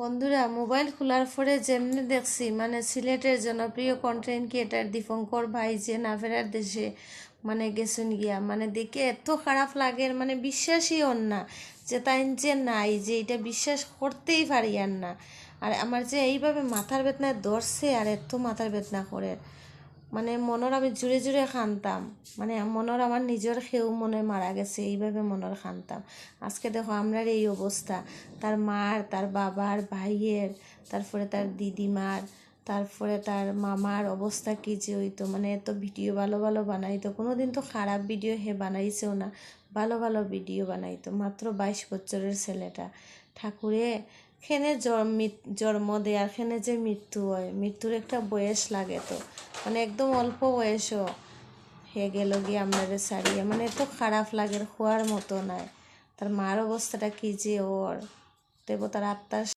বন্ধুরা, মোবাইল খোলার পরে যেমনি দেখছি মানে সিলেটের জনপ্রিয় কন্টেন্ট ক্রিয়েটার দীপঙ্কর ভাই যে না ফেরার দেশে মানে গেছেন গিয়া, মানে দেখে এত খারাপ লাগে, মানে বিশ্বাসই হন না যে তাই যে নাই, যে এটা বিশ্বাস করতেই পারি আর না। আর আমার যে এইভাবে মাথার বেদনায় ধরছে আর এত মাথার বেদনা করে, মানে মনের আমি জুড়ে জুড়ে খানতাম, মানে মনের আমার নিজের খেউ মনে মারা গেছে, এইভাবে মনের খানতাম। আজকে দেখো আমরার এই অবস্থা, তার মার, তার বাবার, ভাইয়ের, তারপরে তার দিদিমার, তারপরে তার মামার অবস্থা কি যে হইতো। মানে এত ভিডিও ভালো ভালো বানাইতো, কোনো দিন তো খারাপ ভিডিও হে বানাইছেও না, ভালো ভালো ভিডিও বানাইতো। মাত্র 22 বছরের ছেলেটা, ঠাকুরে খেনে জন্ম দেয় আর খেনে যে মৃত্যু হয়, মৃত্যুর একটা বয়স লাগে তো, মানে একদম অল্প বয়সও হয়ে গেল গিয়ে আপনাদের সারিয়ে, মানে এত খারাপ লাগে, খোয়ার মতো নাই। তার মার অবস্থাটা কি যে ওর, দেবতার আত্মার